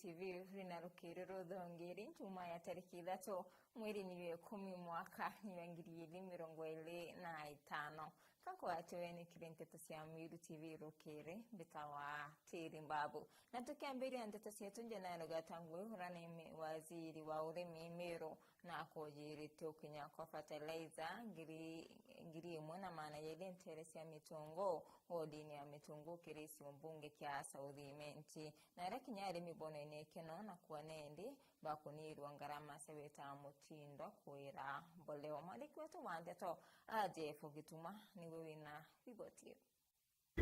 TV linarukiriro dhongeri Juma ya tariki 3 mwezi ni 10 mwaka ni 2025 kako atuweni kirinteto cia Miru TV rukire bitawa tiri mbabu na tukiambiri anteto cia tunjana gatangwe ranime waziri wa urimi Miru na kujirite ukinya kwa fertilizer ngiri mwana maana yele interesi ya mitongo odini ya mitongo kirisi mbunge kya Saudi menti na rakinyari mibono inekeno na kuwanendi bakunirwa ngarama sebeta mutindo kuira boleo maliki wetu wandeto ajefu gituma ni wewe na bigotio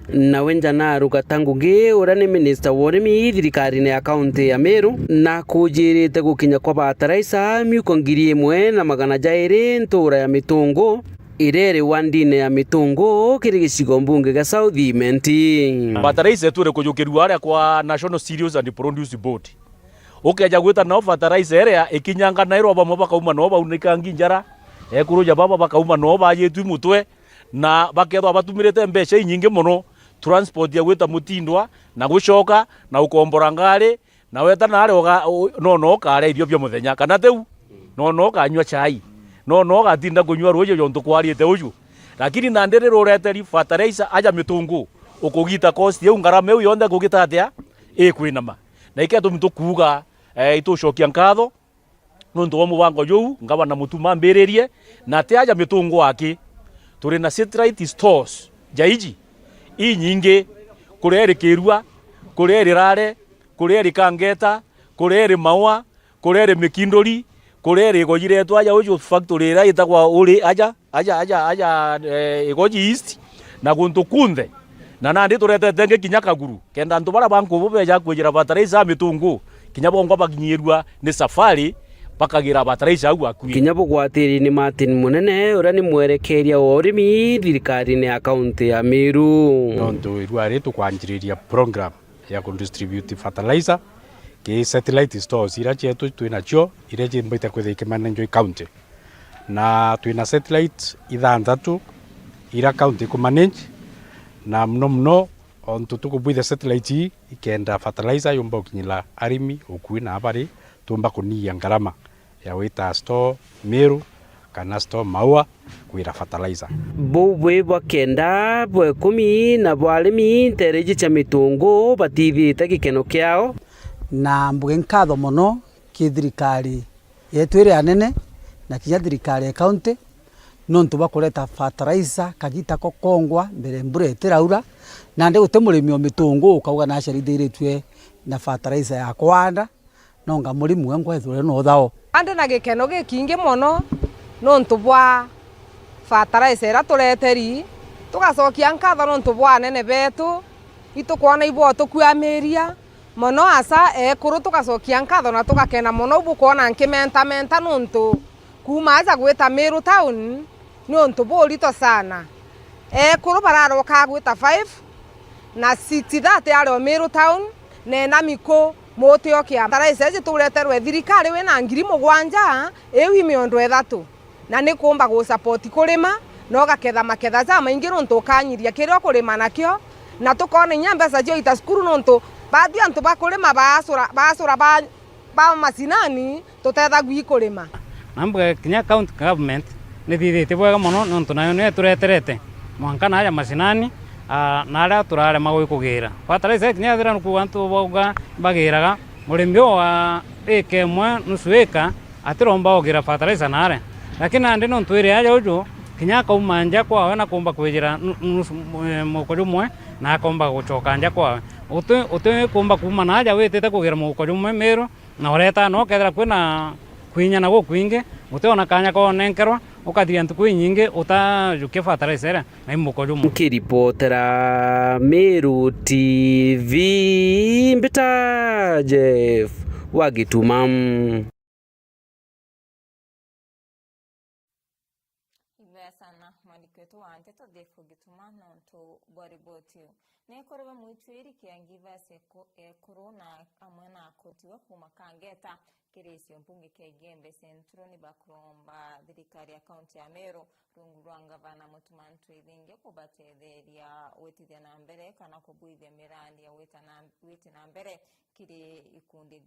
na wenja na Rugatangugi ura ni minister wa urimi thirikari ya kaunti ya Meru na kujirite gukinya kwa fertilizer miuko ngiri 1,200 ntura ya mitungo irere wandine ya mitungo kiri gicigo mbunge ga South Menti fertilizer ture kujukirwa aria kwa National Cereals and Produce Board ukeja gwita no fertilizer area ikinyanga nairo bamo bakauma no baunika nginjara ekuruja baba bakauma no bayetu mutwe na bakethwa batumirite mbeca inyinge muno transport ya gwita mutindwa na gucoka na ukombora ngari na weta na ari no kare irio byo muthenya kana teu no kanywa chai no gatinda kunywa roje yonto kwariete uju lakini na nderero ureteri fertilizer aja mitungu ukugita cost yeu ngarama eu yonde kugita atia kwinama na iketo mtukuga itucokia nkatho nuntu wa mubango juu ngaba na mutuma mbererie na te aja mitungu waki turi na satellite stores jaiji nyingi kureri kirua kureri rare kureri kangeta kureri maua kureri mikindori kureri gojiretwa aja uju factory ra itagwa uri aja igoji east na guntu kunthe na nandi turetete nge kinyakaguru kenda ntu bara banku bubeja kujira fertilizer mitungu kinyabongo baginyirwa ni safari bakagira fertilizer agwa kinyabo gwatiri ni Martin Munene ura ni mwerekeria wa urimi thirikari ya kaunti ya Meru nondu irwari tukwanjiriria program ya kudistribute fertilizer ke satellite stores ira chetu twinacho ira chimbaita kwethike manenjo county na twina satellite ithanthatu ira county ku manage na mno ontu tukubwitha satellite ikenda fertilizer yomba ukinyila arimi ukui na abari tumba kunia ngarama ya wita store Meru kana store Maua kuira fertilizer bwe bakenda bwe 10 na bwalimi tereji cha mitungo batithite gikeno kiao na mbuge nkatho muno ki thirikari yetwire anene na kinya thirikari ya county nontu bakureta fertilizer kagita ko kongwa mbere mbure etiraura na ndi gute murimi o mitungu ukauga na cirithiritwe na fertilizer ya kwanda nonga murimu wengwa ethure no thao ande na gikeno gikingi muno nontu bwa fertilizer era tureteri tugacokia nkatho nontu bwa nene betu itukwona ibo tukwamiria muno asa ekuru tugacokia nkatho na tugakena muno bukwona nkimenta nontu kuma aja gwita Meru town nontu borito sana ekuru bararoka gwita 5 na 6 that ari Meru town na miko motio kia fertilizer tureterwe thirikari we na ngiri 7 ewi miondo 3 na ni kumba go support kurima no gaketha maketha za maingi nontu kanyiria kirio kurima nakio na tukone nyambesa cio itaskuru nontu baadhi antu bakurima basura ba masinani tutetha gwi kurima nambuga kinya county government ni thithite bwega muno nontu nayo ne tureterete mwanka na ya masinani na ara turare magwikugira fertilizer kinya thira nuku antu bauga bagiraga murimi wa eke mwe nusu eka atiromba ogira fertilizer nare lakini ande nontu ire aja uju kinya kaumanja kwa na kumba kwijira muko jumwe na komba gucoka nja kwa utu kumba kuma na aja witete kugira muko jumwe Meru na ureta no kethira kwina kwinya na gukwinge uteona kanya ko nenkerwa ukathia ntuku nyingi utajukia fertilizer na imuko jumwe kiripotera Meru TV mbita Jeff Wagitumam sana malikwetu wante to defo gituma nonto boribotio ne koreba muitwiri kiangiva seko corona amana kotiwa kumakangeta kirisio mbunge kia Igembe Centro ni bakuromba thirikari ya kaunti ya Meru rungu rwa gavana Mutumantu Ithingi kubatetheria witithia na mbere kana kubuithia mirandi ya witi na mbere kiri ikundi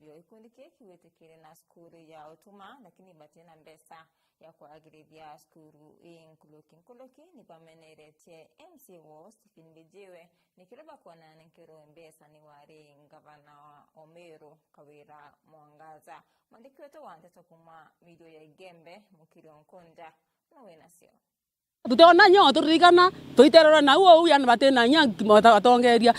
kiki witikire na skuru ya utuma lakini batena mbesa ya kuagirithia skuru nkuluki ni bameneretie MC wo Stephen Bijiwe nikireba kuona nkero mbesa ni wari gavana wa Meru Kawira Mwangaza mwandiki wetu wa Nteto kuma video ya Igembe Mukiri Nkonja nawe nasio tutona nyo turigana tuiterora na uo yana batena nya atongeria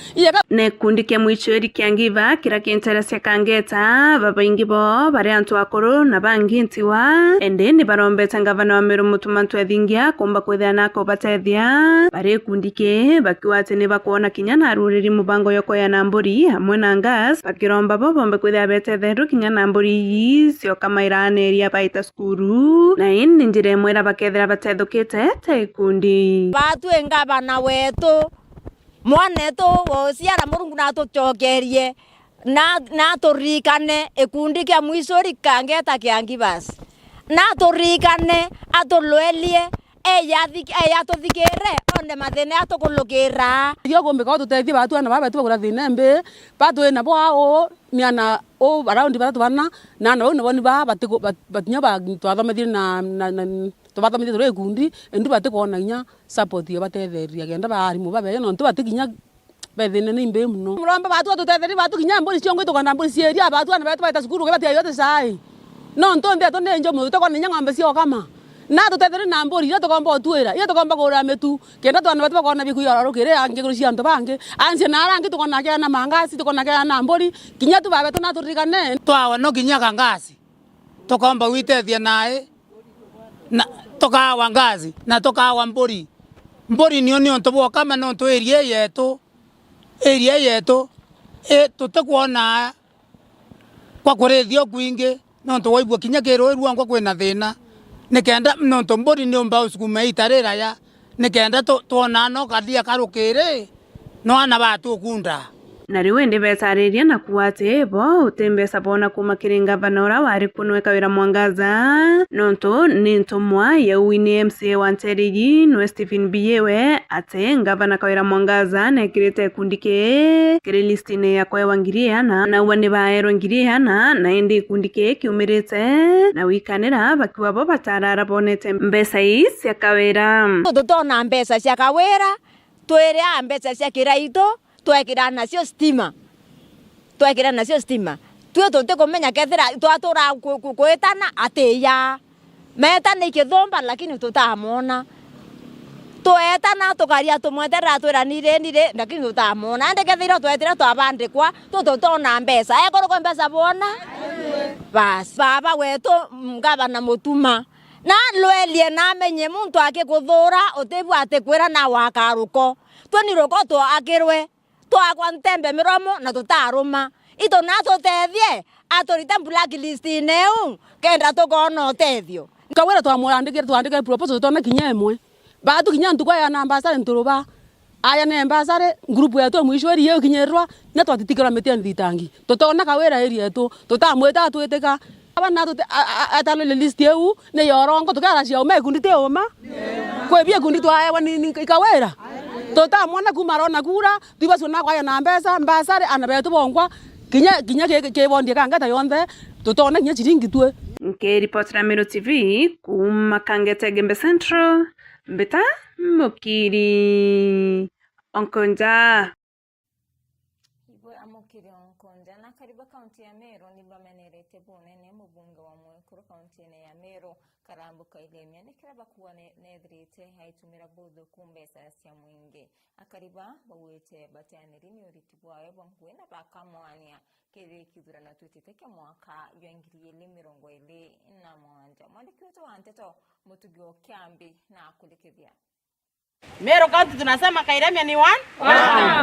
ne kundi kia mwichweri kiangiva kira kinterese kangeta babaingi bo bare antu akoro na bangi ntiwa ende ni barombeta gavana wa Meru Mutumantu Ithingi komba kwethia nako batethia bare kundi ke bakiwate ne bakuona kinyana ruriri mubango yoko ya Namburi hamwe na ngas bakiromba bo bombe kwethia betetheru kinyana Namburi sio kama iraneria baita skuru na ini njire mwera bakethera batethukite kundi batu engabana wetu mwanetu wosiara Murungu natuchokerie na turikane ikundi kia mwisori kangeta kiangibas na turikane atulwelie eya tuthikire onde mathene atukulukira yo gombe ko tutethi batu ana babetu bagura thinembe batu ena bo miana o around batu bana na no boni ba batinya ba twathomethire na tubathomithie turi kundi endu batikuona nya support yo batetheria genda barimu babe no ntubatikinya bethene ni mbe muno muromba batu tutetheria batu kinya mburi cio ngwito kana mburi cieria batu ana betu baita skuru gebatia yote sai no ntonde to nenjo mu to kona nya ng'ombe cio kama na tutetheria na mburi yo tukomba otwira yo tukomba kura metu kenda twana betu bakona biku yororukire ange kuri cia nto bange anse na rangi tukona kia na mangasi tukona kia na mburi kinya tu babe to na turikane twawa no kinya kangasi tukomba witethia nae na tokawa ngazi na tokawa mburi nio ntobo kama no to area yetu tutekuona kwa kurethio kwingi no to waibua kinya kero ruangwa kwina thina nikenda no to mburi ni umba usukuma itarira ya nikenda tuona no kathia karukire no ana batu kunda na riwende besariria na kuwate bo utembesa bona kuma kiringa banora wari kunwe Kawira Mwangaza nonto ni ntomwa ya wini MCA wa Nterigi no Stephen Bijiwe ate gavana Kawira Mwangaza na kirete kundike kire listine ya kwa wangiria na wande baero ngiria na indi kundike kiumirete na wikanira bakiwa bo batarara bonete mbesa isi ya Kawira tutona mbesa cia Kawira twere mbesa cia kiraito twekira nacio stima tuo tote kumenya kethira twatura kwetana atiya metana ikithomba lakini tutamona twetana tukaria tumwetera twiranire lakini tutamona ande kethira twetira twabandikwa tutona mbesa ekoro kwa mbesa bona bas baba wetu gavana Mutuma na lwelie na menye muntu akikuthura utebu atekwira na wakaruko tweniruko to akirwe twakwa ntembe miromo na tutaruma ito na tutethie aturite blacklist ineu kenda tukona utethio Kawira twandikire proposal tona kinya emwe batu kinya ntukwa ya namba sare nturuba aya nemba sare group yetu mwishweri yo kinyerwa na twatitikira metia thitangi tutona Kawira area yetu tutamweta tweteka abana tute atalele list yeu ne yorongo tukara cia umekundi te uma kwebia kundi twaewa ni Kawira tota mwana kumarona kura tibasona kwa na mbasare anabetu bongwa kinya ke bondia kangata yonde tutona kinya chiringi twe nke report na Meru TV kuma kangeta Igembe Central mbeta Mukiri Nkonja Mukiri Nkonja na karibu kaunti ya Meru ni bamenerete bonene mubunge wa Mwekuru kaunti ya Meru karambuka ilemia nikiraba kuwa nethrite haitumira budhu kumbesa cia mwingi akariba bawete bataniri ni uritibwayo bamkwena bakamwania kiri kidurana tutiteke mwaka yangiriye 2027 mwandiki wetu wa Nteto Mutugio Kiambi na kulikithia Meru County tunasema Kairamia ni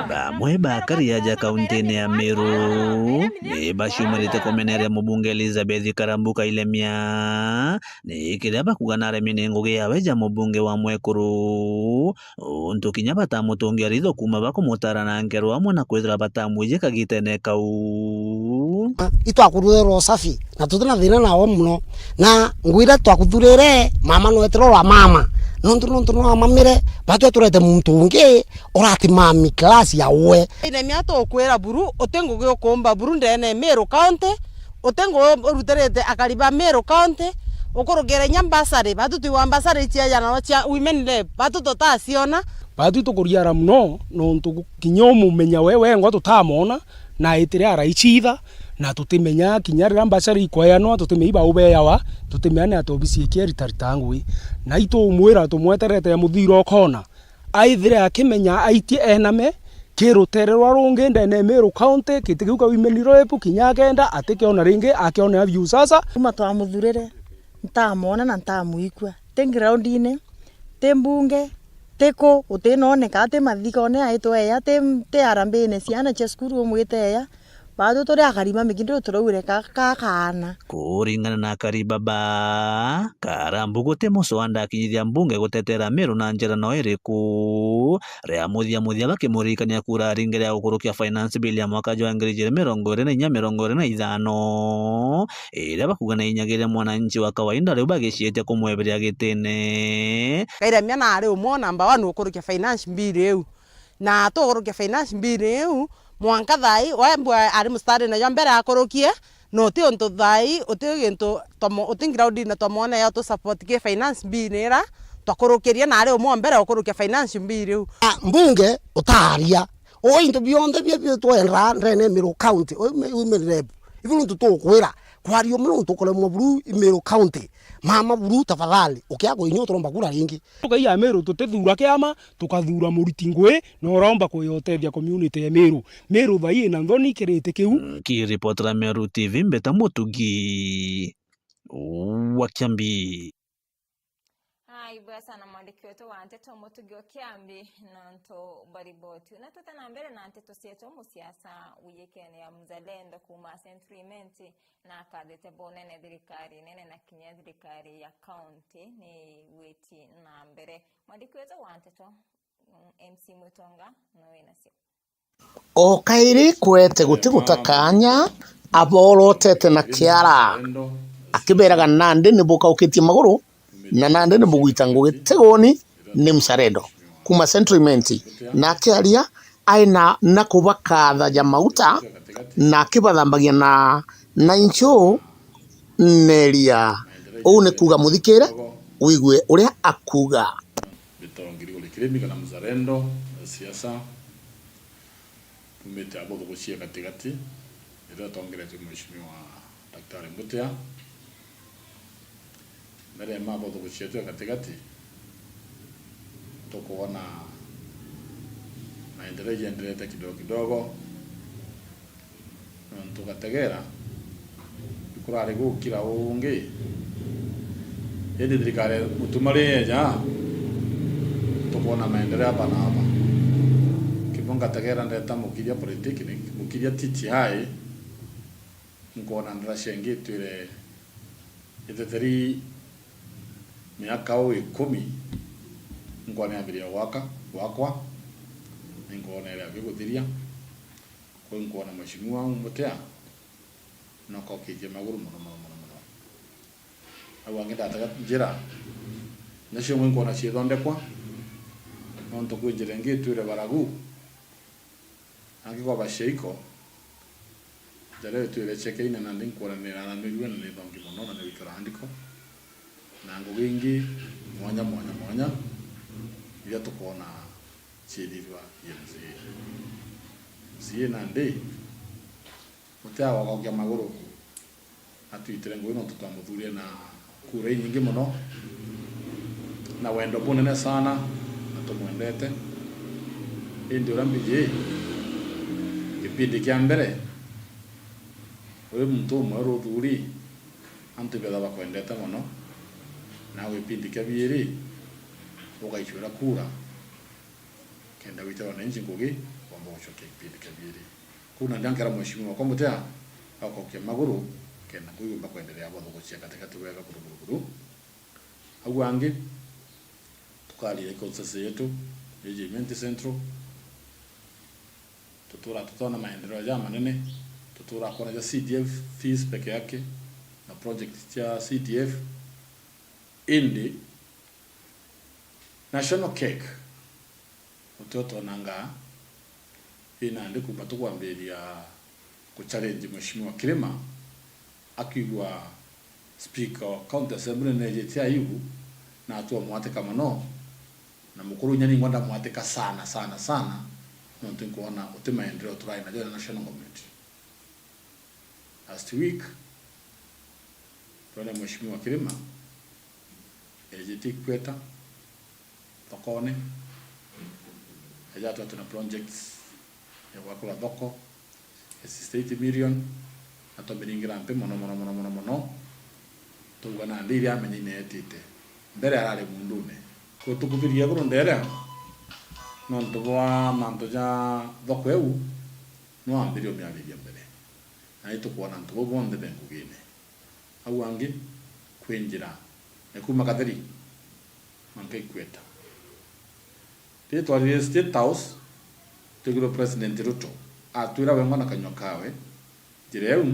bamwe bakariaja kaunti ya Meru ni bashumarite komeneria mubunge Elizabeth Karambuka Ilemia ni kiraba kuganara minengo yawe ja mubunge wa Mwekuru untukinya batamutungia ritho kuma bako mutara na ngero amwe na kwethira batamwije kagitene kau Meru itwakururero safi na tutena thina nawo muno na ngwira twakuthurire mama no etero wa mama nontu no mamire batwe turete muntu ungi orati mami class ya we ine miato kwera buru otengo gyo komba buru ndene Meru County otengo ruterete akariba Meru County okorogere nyambasare batu tuwambasare tia yana tia women lab batu totasiona batu tukuriara muno nontu kinyomu menya wewe ngo tutamona na itire araichitha na tutimenya kinyarira mbasari ikoyanwa tutimeiba ubeyawa tutimenya atobisie kieritaritangu na ito umwira tumweterete ya muthiro okona aithire akimenya aitie ename kirutererwa rungi ndene Meru County kitigiuka wimeniro epu kinyagenda atikiona ringi akiona view sasa kuma twamuthurire ntamona na ntamuikwa te ground ine te mbunge teko utinoneka ate mathikone aitwe ya te arambene ciana cia skuru umwite ya bado tore akarima mikindo turaure kakana kuringana na Karibaba Karambu te muso anda kinyithia mbunge gutetera Meru na njira no iriku ria muthia bakimurikania kura ringere ya gukurukia finance bill ya mwaka wa 2024-2025 ira bakuga na inyagire mwananchi wa kawaida riu bagiciete kumweberia gitene kaira miana ari umo number 1 gukurukia finance bill eu na to gukurukia finance bill eu mwanka thai wambwa ari mustari na mbere akorokie no ti onto thai otigento tomo otinground na tomone ya to support ke finance bill nera twakorokeria na ari umo mbere okorokia finance bill mbunge utaria o into beyond the to rene Meru County o women rep ivu to kwira kwario muno to kole mo buru Meru County mama buru tafadhali ukiago inyo tromba kura ringi tukai Meru tutethura kiama tukathura muriti ngwe no romba kuyotethia community ya Meru thai na thoni kirite kiu ki reporter Meru TV Mbeta Mutugi wa Kiambi. Ibwa sana mwandiki wetu wa Nteto Mutugi wa Kiambi nanto bariboti na tutana mbele na Nteto sieto musiasa uyekene ya mzalendo kuma sentimenti na kadete bonene dirikari nene na kinya dirikari ya county ni weti na mbele mwandiki wetu wa Nteto MC Mutonga nowe nasi o kairi kwete gutigutakanya aborotete na kiara akiberaga nande nibuka ukitie maguru na nande nibuguita ngugitegoni ni msarendo kuma sentimenti na kiaria aina nakubakatha ya mauta na kibathambagia na incho neria une kuga muthikire uigwe uria akuga bitongiri gulikirimi kana mzalendo siasa tumete abo gushia katikati ndio tongere tu mheshimiwa Daktari Mutea mbele mambo gushia tu katikati tukoona maendeleo endelea kidogo tukategera kurare gukira ungi ende dirikare mutumare ja tukoona maendeleo hapa na hapa kibonga tegera ndeta mukiria politiki mukiria TTI mkona ndrashengi twire iteteri miaka 10 mkona abiria wakwa ngona ile akiguthiria ko ngona mheshimiwa Mutea no ko kije maguru muno au angenda taka njira nasho ngona ciethondekwa nonto kwinjira ngitwire baragu angikwa basheiko jare twire chekeina na ndinkora nira nirwe na ndongi muno na wikara andiko na ngugingi mwanya ya tukona chidirwa yenzi siye nande Mutea wakokia maguru atwitire ngwino tutamuthuria na kura nyingi muno na wendo bunene sana natumwendete indi urambije kipindi kia mbere we mtu mweru thuri antu betha bakwendete muno na kipindi kia biiri ugaicura kura kenda wita wananchi ngugi kwamba uchoke kipindi kia biiri kuna ndankara mheshimiwa kwa Mutea akokia maguru kenda ngugi bakuendelea bado gucia katikati wega kuruguru au angi tukali ecosystem yetu Regiment Central tutona maendeleo ya manene tutura kwa na CDF fees peke yake na project cha CDF indi national cake mtoto nanga ina ndi kubatu kwamberia ku challenge mheshimiwa Kirima akigwa speaker wa county assembly na jetia yubu na atua mwateka mano na mukuru nyani ngwanda mwateka sana nonto kuona utima endeleo turai na jona national government. Last week tuone mheshimiwa Kirima jetia kweta tokone ajato tuna projects ya wakula doko 60 million ato biringira mpe mono tugana ndiri amenye netite mbere arale mundune ko tukuviria ko ndere non twa manto ja doko eu no ambirio mi aliria mbere ai to kuona nto bonde bengu gine awangi kwenjira ekuma kadari manke kweta te twari State House teguro president Ruto atwira wengo na kanyokawe direu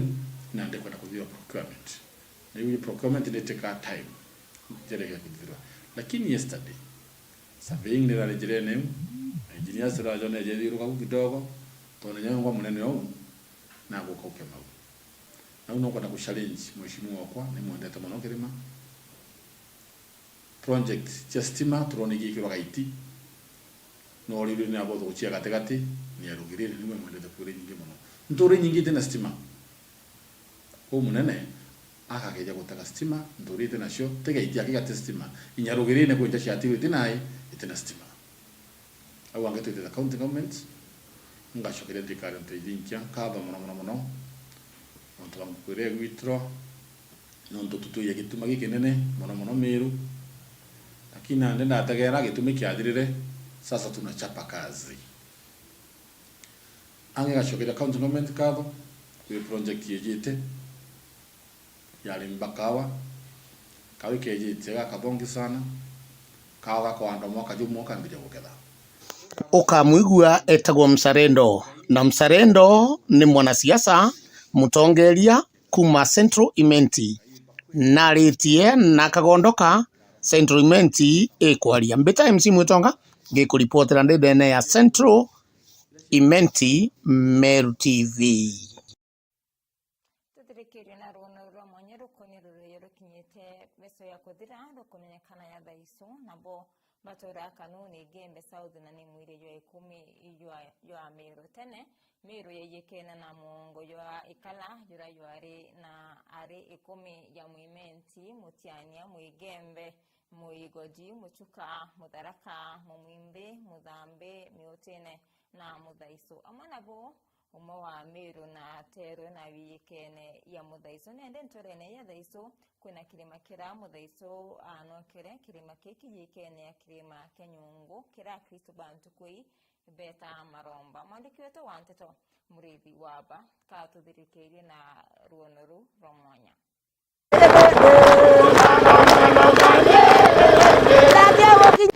na ndeko na kudhira procurement na hiyo procurement ile take time direka kudhira lakini yesterday surveying ni rale jirene engineers rajo na jediru kwa kidogo tona nyango munene wao na kukoke mau na uno kwa kuchallenge mheshimiwa kwa ni mwendeta mono Kirima project justima turonigi kirwa kaiti no riri ni abo kuchia katikati ni arugirire ni mwendeta kure nyingi mono ntore nyingi tena stima ko munene akageja gutaka stima nduri tena sho tega itiaki gate stima inyarugirire ne kuja shati tinai itena stima au angeto ite county government ngashokere dikare ntidinkia kaba mono onto bangukure withdraw nonto tutu ya gituma gikenene mono meru lakini ande ndatagera gitumi kiathirire sasa tunachapa kazi ange gashokere county government kaba ku project yejite yali mbakawa kawe kejite gakabongi sana kawa kwa ando mwaka jumu kambije guketha ukamwigua etagwo Mzalendo na Mzalendo ni mwanasiasa mutongeria kuma Central Imenti naritie na kagondoka Central Imenti ekwaria mbita MC Mwitonga gikuripotera ndene ya Central Imenti Meru TV. Tuthirikiri na ruono rwa mwanya rukonero yero kinyete beso ya kuthira rukumenyekana ya thaiso nabo batora kanuni gembe South na ni mwire yo 10 yo Meru tene Meru yeyekena na muongo yo ikala yura yuari na ari 10 ya muimenti mutiania muigembe muigodi muchuka mudaraka mumwimbe mudhambe miotene na mudaiso amanabo umo wa Meru na tero na wiyekene ya mudaiso nende ntorene ya daiso kuna kilima kira mudaiso anokere kilima keki yekene ya kilima kenyungu kira Kristo bantu kui beta maromba mwandiki wetu wanteto murithi waba katuthirikiri na ruonoru romwanya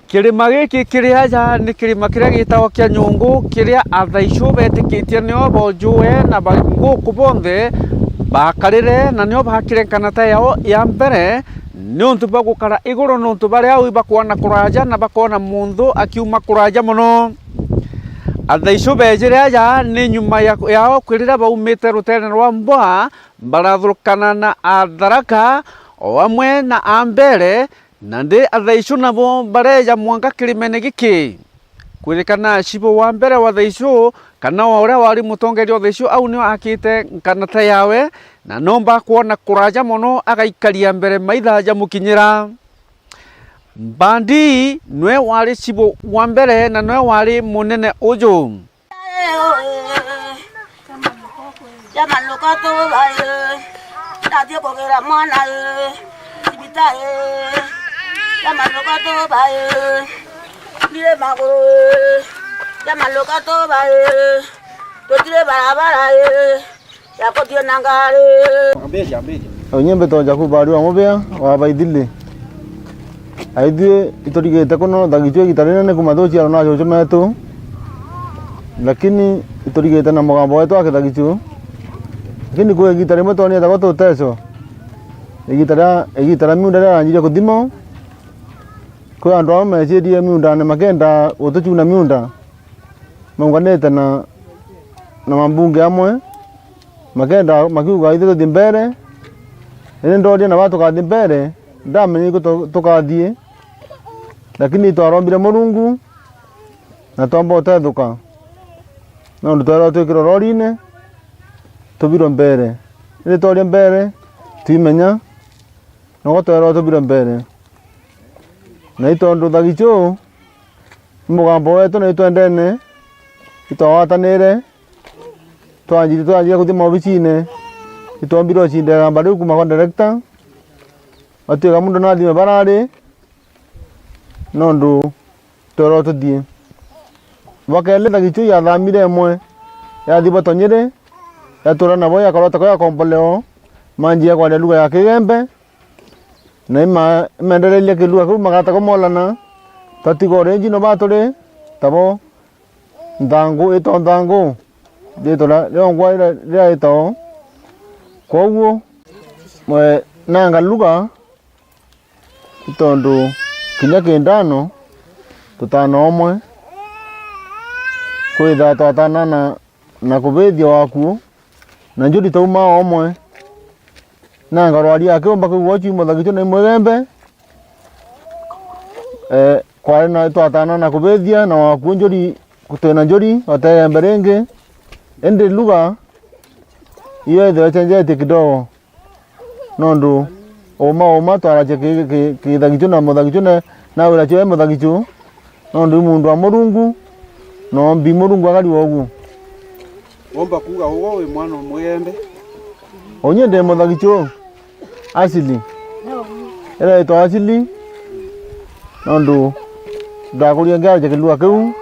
Kirima giki kiria ni kirima kiria gitagwo kia nyungu kiria athaicu betikitie nio bonjue na banguku bonthe bakarire na nio bakirenkana ta yao ya mbere nuntu bagukara iguru nuntu baria au bakuona kuraja na bakona mundu akiuma kuraja muno athaicu bejire aja ni nyuma yao kwirira baumite rutene rwa mbwa barathurukana na atharaka o amwe na ambere nande athaicu nabo bareja mwanga kirimene giki kwirikana cibo wa mbere wa thaicu kana wa uria wari mutongeri wa thaicu au ni akite nkanata yawe na nomba kuona kuraja muno agaikaria mbere maithaja mukinyira Bandi nwe wari cibo wa mbere na nwe wari munene uju Jamaluka to bae tadio kogera mwana sibitae Jamaluka to bae dire magoro Jamaluka to bae to dire barabara ya kodio nangare ambeja onyembe to jaku bari wa mobea wa baidile aidie itorigete kono dagichwe gitarina ne kumadhochi arona jojo metu lakini itorigete na mugambo wetu akithagichu lakini kwa gitare moto ni atago teso igitara miunda ya njire kuthimo kwa andu ame cedie miunda ne makenda utuchuna miunda manganete na mambunge amwe makenda makiuga ithu thi mbere ene ndoria na watu kathi mbere ndamenye ko tukathie lakini twarombire Murungu na twamba utethuka no ndutwera twikiro rorine tubiro mbere ile twaria mbere twimenya no twera tubiro mbere na itondu thagicho mugambo wetu na itwendene itawatanire twanjire kuthima obicine itombiro cindera mbari kuma kwa director atiga mundu nathime barari nondu twera tuthie wakele thagicho ya thamire emwe ya thibo tonyire ya tura nabo ya korota kwa komboleo manjia kwa lugha ya Kigembe na imenderelia kilugha kuu magata komolana tatigo renji no batore tabo ndangu ito ndangu ditora leongwa ira ito koguo mwe nanga lugha itondu kinya kindano tutano omwe kwitha twatanana na kubithia waku na njuri tauma omwe na ngarwari akiomba kugochi muthagicho na Mwegembe kwari na twatana na kubethia na waku njuri kutena njuri Otegembe ringi ende lugha iyo ethwe chenjete kidogo nondu oma twarache kithagicho na muthagicho na wira chwe muthagicho nondu mundu wa Murungu no mbi Murungu agari wogu omba kuga ugo we mwana Mwegembe onye de muthagicho asili era ito asili nondu ndakuria ngaje kilua kiu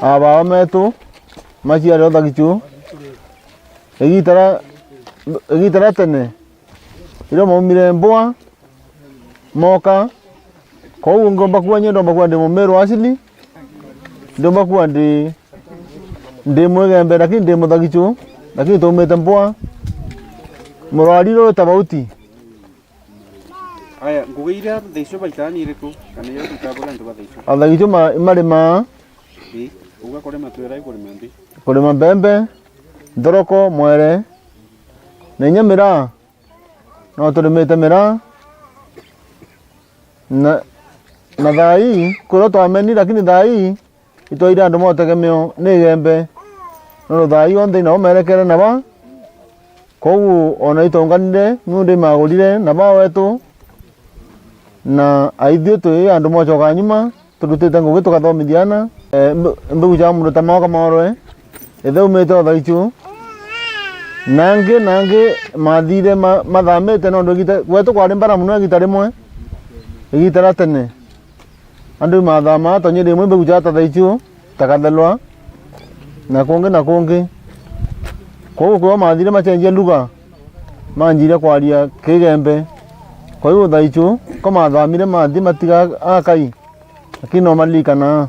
aba metu machiare thagicho egitara tene iro momire mbwa moka ko ngomba kuwa nyendo mbakwa ndi Mumeru asili ndomba kuwa ndi Mwegembe lakini ndi muthagicho lakini tumete mbwa murariro tabauti aya ngugira theico baitani iriku kana yo tutabura ndo batheico athagicho marima uga kurema twera ikurema mbi kurema mbembe ndoroko mwere na nyamira no turimete mira na thai kuro twameni lakini thai itoira andu motegemeo ni Gembe no thai onthe no merekere na ba kogu ona itonganire ngunde magurire na ba wetu na aithio tu andu mochoka nyuma turutite ngugi tukathomithiana mbugu cha mundu tamaka marwe etheu mete thaichu nange mathire mathamete no ndugite gwetu kwari mbara muno gita rimwe igitara tene andu mathama tonyire mwe mbugu cha thaichu takathelwa na kungi kwa mathire machenjia lugha manjire kwaria Kigembe kwa hiyo thaichu ko mathamire mathi matiga akai lakini no malikana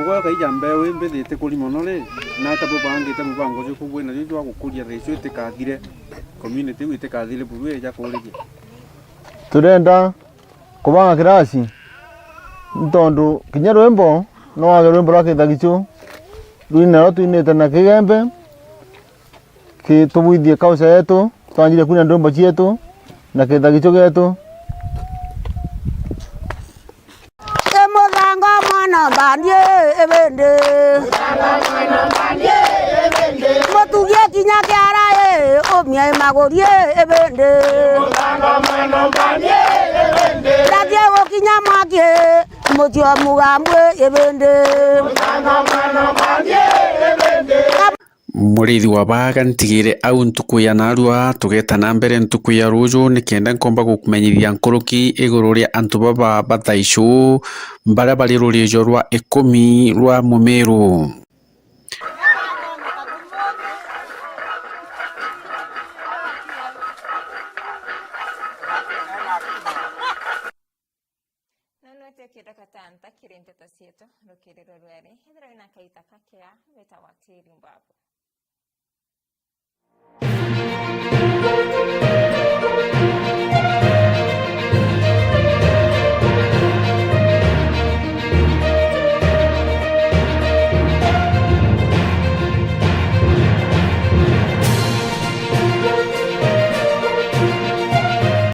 ugo kaija mbewe mbethite kuri mono ri na tabu bangite mubango cyo kubwena ryo gukuria thaichu itikathire community itikathire buru ya kurigia turenda kubanga kirasi ntondu kinya rwembo no wage rwembo rwa kithagichu rwina twinite na Kigembe tubwithie kausa yetu twanjire kuna ndombo cietu na kithagicho getu Muthango mwana mbandie ebende mutugie kinya kiara omia magorie ebende ragie gukinya mwakie mutio mugambwe ebende murithi wa baga ntigire au ntuku ya narua tugeta na mbere ntuku ya ruju nikenda nkomba gukumenyithia nkuruki iguru ria antu baba bathaicu baria bari rurijo rwa 10 rwa Mumeru Kidakatanta kirente tasieto rokere rorwere hidra ina kaita kakea beta watiri mbapo